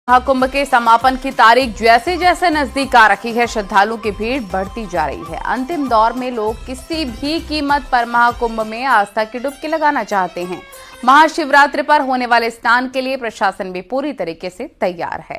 महाकुंभ के समापन की तारीख जैसे जैसे नजदीक आ रही है, श्रद्धालुओं की भीड़ बढ़ती जा रही है। अंतिम दौर में लोग किसी भी कीमत पर महाकुंभ में आस्था की डुबकी लगाना चाहते हैं। महाशिवरात्रि पर होने वाले स्नान के लिए प्रशासन भी पूरी तरीके से तैयार है।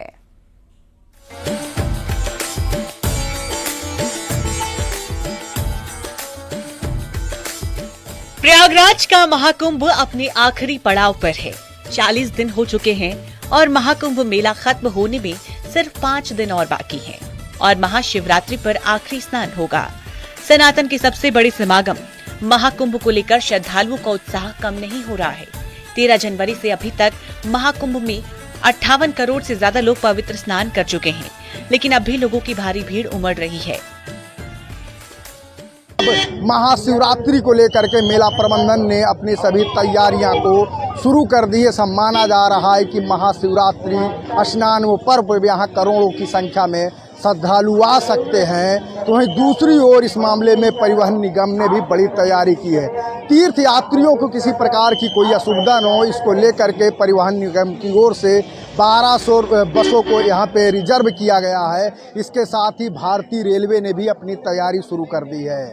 प्रयागराज का महाकुंभ अपने आखिरी पड़ाव पर है। 40 दिन हो चुके हैं और महाकुंभ मेला खत्म होने में सिर्फ 5 दिन और बाकी हैं और महाशिवरात्रि पर आखिरी स्नान होगा। सनातन के सबसे बड़े समागम महाकुंभ को लेकर श्रद्धालुओं का उत्साह कम नहीं हो रहा है। 13 जनवरी से अभी तक महाकुंभ में 58 करोड़ से ज्यादा लोग पवित्र स्नान कर चुके हैं, लेकिन अब भी लोगों की भारी भीड़ उमड़ रही है। महाशिवरात्रि को लेकर के मेला प्रबंधन ने अपनी सभी तैयारियां को शुरू कर दी है। सब माना जा रहा है कि महाशिवरात्रि स्नान व पर्व पर यहाँ करोड़ों की संख्या में श्रद्धालु आ सकते हैं। तो वहीं दूसरी ओर इस मामले में परिवहन निगम ने भी बड़ी तैयारी की है। तीर्थ यात्रियों को किसी प्रकार की कोई असुविधा न हो, इसको लेकर के परिवहन निगम की ओर से 1200 बसों को यहाँ पे रिजर्व किया गया है। इसके साथ ही भारतीय रेलवे ने भी अपनी तैयारी शुरू कर दी है।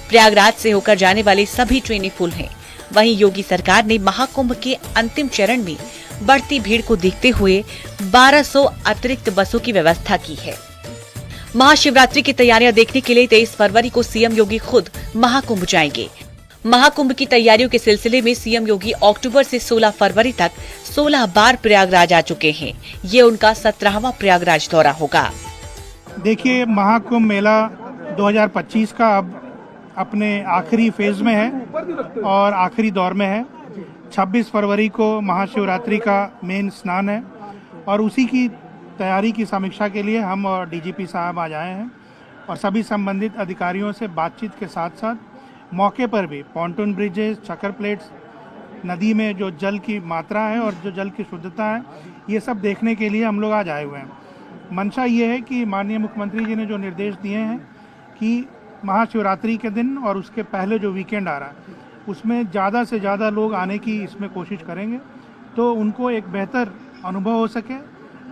प्रयागराज से होकर जाने वाली सभी ट्रेनें फुल हैं। वहीं योगी सरकार ने महाकुंभ के अंतिम चरण में बढ़ती भीड़ को देखते हुए 1200 अतिरिक्त बसों की व्यवस्था की है। महाशिवरात्रि की तैयारियां देखने के लिए 23 फरवरी को सीएम योगी खुद महाकुंभ जाएंगे। महाकुंभ की तैयारियों के सिलसिले में सीएम योगी अक्टूबर से 16 फरवरी तक 16 बार प्रयागराज आ चुके हैं। ये उनका 17वां प्रयागराज दौरा होगा। देखिए, महाकुंभ मेला 2025 का अब अपने आखिरी फेज में है और आखिरी दौर में है। 26 फरवरी को महाशिवरात्रि का मेन स्नान है और उसी की तैयारी की समीक्षा के लिए हम और डीजीपी साहब आज आए हैं और सभी संबंधित अधिकारियों से बातचीत के साथ साथ मौके पर भी पॉन्टून ब्रिजेस, चक्कर प्लेट्स, नदी में जो जल की मात्रा है और जो जल की शुद्धता है, ये सब देखने के लिए हम लोग आज आए हुए हैं। मंशा ये है कि माननीय मुख्यमंत्री जी ने जो निर्देश दिए हैं कि महाशिवरात्रि के दिन और उसके पहले जो वीकेंड आ रहा है उसमें ज़्यादा से ज़्यादा लोग आने की इसमें कोशिश करेंगे, तो उनको एक बेहतर अनुभव हो सके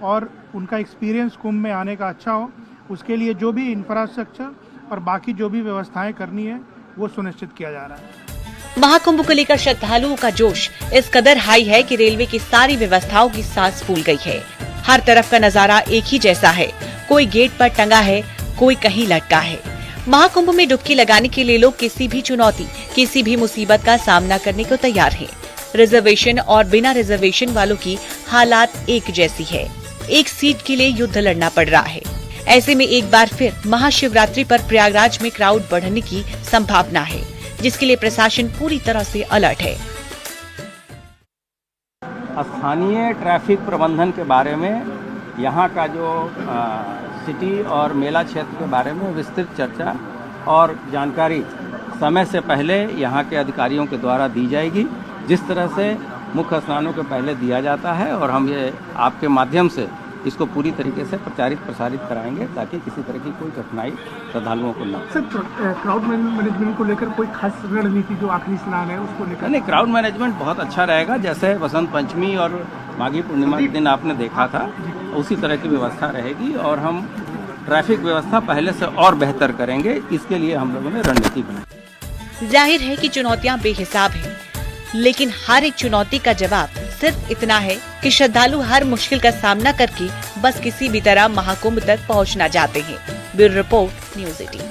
और उनका एक्सपीरियंस कुंभ में आने का अच्छा हो। उसके लिए जो भी इंफ्रास्ट्रक्चर और बाकी जो भी व्यवस्थाएं करनी है वो सुनिश्चित किया जा रहा है। महाकुंभ को लेकर श्रद्धालुओं का जोश इस कदर हाई है कि रेलवे की सारी व्यवस्थाओं की सांस फूल गई है। हर तरफ का नजारा एक ही जैसा है। कोई गेट पर टंगा है, कोई कहीं लटका है। महाकुंभ में डुबकी लगाने के लिए लोग किसी भी चुनौती, किसी भी मुसीबत का सामना करने को तैयार हैं। रिजर्वेशन और बिना रिजर्वेशन वालों की हालात एक जैसी है। एक सीट के लिए युद्ध लड़ना पड़ रहा है। ऐसे में एक बार फिर महाशिवरात्रि पर प्रयागराज में क्राउड बढ़ने की संभावना है, जिसके लिए प्रशासन पूरी तरह से अलर्ट है। स्थानीय ट्रैफिक प्रबंधन के बारे में, यहाँ का जो सिटी और मेला क्षेत्र के बारे में विस्तृत चर्चा और जानकारी समय से पहले यहाँ के अधिकारियों के द्वारा दी जाएगी, जिस तरह से मुख्य स्नानों के पहले दिया जाता है। और हम ये आपके माध्यम से इसको पूरी तरीके से प्रचारित प्रसारित कराएंगे ताकि किसी तरह की कोई कठिनाई श्रद्धालुओं को न हो। सर, क्राउड मैनेजमेंट को लेकर कोई खास रणनीति जो आखिरी स्नान है उसको लेकर? नहीं, क्राउड मैनेजमेंट बहुत अच्छा रहेगा। जैसे बसंत पंचमी और माघी पूर्णिमा के दिन आपने देखा था, उसी तरह की व्यवस्था रहेगी और हम ट्रैफिक व्यवस्था पहले से और बेहतर करेंगे। इसके लिए हम लोगों ने रणनीति बनाई। जाहिर है कि चुनौतियां बेहिसाब हैं, लेकिन हर एक चुनौती का जवाब सिर्फ इतना है कि श्रद्धालु हर मुश्किल का सामना करके बस किसी भी तरह महाकुंभ तक पहुंचना चाहते हैं। Bureau report, news 18।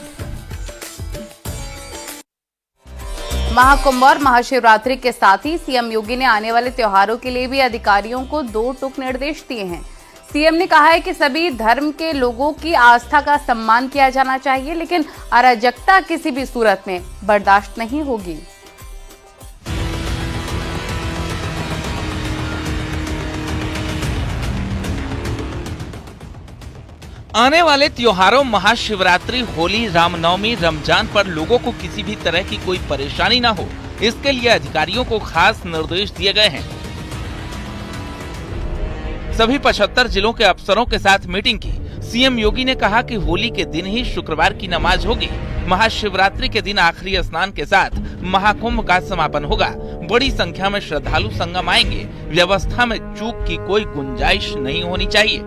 महाकुंभ और महाशिवरात्रि के साथ ही सीएम योगी ने आने वाले त्योहारों के लिए भी अधिकारियों को 2 टूक निर्देश दिए हैं। सीएम ने कहा है कि सभी धर्म के लोगों की आस्था का सम्मान किया जाना चाहिए, लेकिन अराजकता किसी भी सूरत में बर्दाश्त नहीं होगी। आने वाले त्योहारों महाशिवरात्रि, होली, रामनवमी, रमजान पर लोगों को किसी भी तरह की कोई परेशानी न हो, इसके लिए अधिकारियों को खास निर्देश दिए गए हैं। सभी 75 जिलों के अफसरों के साथ मीटिंग की सीएम योगी ने कहा कि होली के दिन ही शुक्रवार की नमाज होगी। महाशिवरात्रि के दिन आखिरी स्नान के साथ महाकुंभ का समापन होगा। बड़ी संख्या में श्रद्धालु संगम आएंगे। व्यवस्था में चूक की कोई गुंजाइश नहीं होनी चाहिए।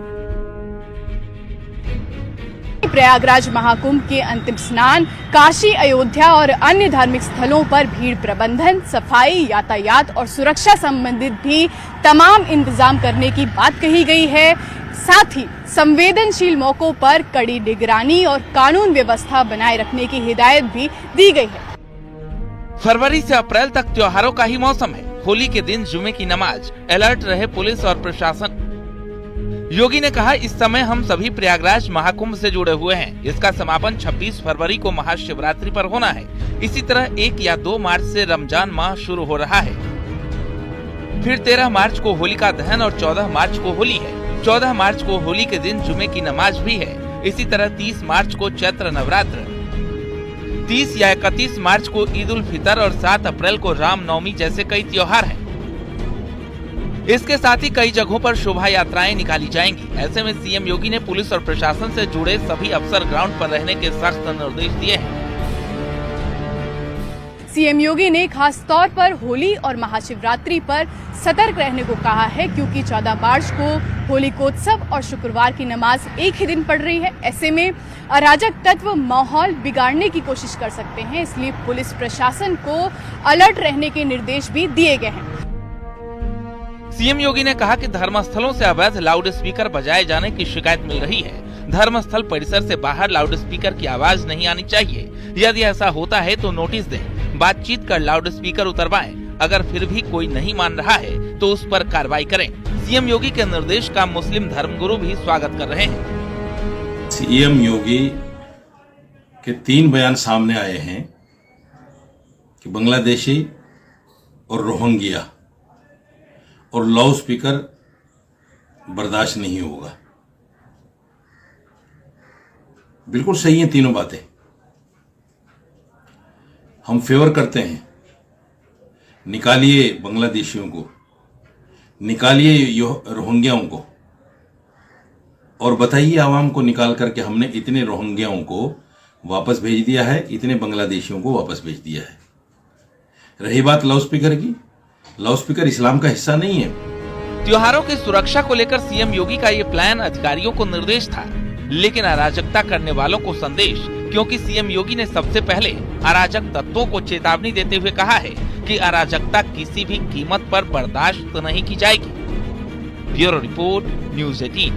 प्रयागराज महाकुंभ के अंतिम स्नान, काशी, अयोध्या और अन्य धार्मिक स्थलों पर भीड़ प्रबंधन, सफाई, यातायात और सुरक्षा संबंधित भी तमाम इंतजाम करने की बात कही गई है। साथ ही संवेदनशील मौकों पर कड़ी निगरानी और कानून व्यवस्था बनाए रखने की हिदायत भी दी गई है। फरवरी से अप्रैल तक त्योहारों का ही मौसम है। होली के दिन जुमे की नमाज, अलर्ट रहे पुलिस और प्रशासन। योगी ने कहा, इस समय हम सभी प्रयागराज महाकुंभ से जुड़े हुए हैं। इसका समापन 26 फरवरी को महाशिवरात्रि पर होना है। इसी तरह 1 या 2 मार्च से रमजान माह शुरू हो रहा है। फिर 13 मार्च को होलिका दहन और 14 मार्च को होली है। 14 मार्च को होली के दिन जुमे की नमाज भी है। इसी तरह 30 मार्च को चैत्र नवरात्र, 30 या 31 मार्च को ईद उल फितर और 7 अप्रैल को रामनवमी जैसे कई त्योहार हैं। इसके साथ ही कई जगहों पर शोभा यात्राएं निकाली जाएंगी। ऐसे में सीएम योगी ने पुलिस और प्रशासन से जुड़े सभी अफसर ग्राउंड पर रहने के सख्त निर्देश दिए हैं। सीएम योगी ने खास तौर पर होली और महाशिवरात्रि पर सतर्क रहने को कहा है, क्योंकि 14 मार्च को होलिकोत्सव और शुक्रवार की नमाज एक ही दिन पड़ रही है। ऐसे में अराजक तत्व माहौल बिगाड़ने की कोशिश कर सकते हैं, इसलिए पुलिस प्रशासन को अलर्ट रहने के निर्देश भी दिए गए हैं। सीएम योगी ने कहा कि धर्मस्थलों से अवैध लाउड स्पीकर बजाए जाने की शिकायत मिल रही है। धर्मस्थल परिसर से बाहर लाउड स्पीकर की आवाज नहीं आनी चाहिए। यदि ऐसा होता है तो नोटिस दें, बातचीत कर लाउड स्पीकर उतरवाएं। अगर फिर भी कोई नहीं मान रहा है तो उस पर कार्रवाई करें। सीएम योगी के निर्देश का मुस्लिम धर्मगुरु भी स्वागत कर रहे हैं। सीएम योगी के 3 बयान सामने आए हैं कि बांग्लादेशी और रोहिंग्या और लाउड स्पीकर बर्दाश्त नहीं होगा। बिल्कुल सही है तीनों बातें। हम फेवर करते हैं, निकालिए बांग्लादेशियों को, निकालिए रोहिंग्याओं को, और बताइए आवाम को निकाल करके हमने इतने रोहिंग्याओं को वापस भेज दिया है, इतने बांग्लादेशियों को वापस भेज दिया है। रही बात लाउड स्पीकर की, लाउड स्पीकर इस्लाम का हिस्सा नहीं है। त्योहारों की सुरक्षा को लेकर सीएम योगी का ये प्लान अधिकारियों को निर्देश था, लेकिन अराजकता करने वालों को संदेश, क्योंकि सीएम योगी ने सबसे पहले अराजक तत्वों को चेतावनी देते हुए कहा है कि अराजकता किसी भी कीमत पर बर्दाश्त नहीं की जाएगी। Bureau report, news 18।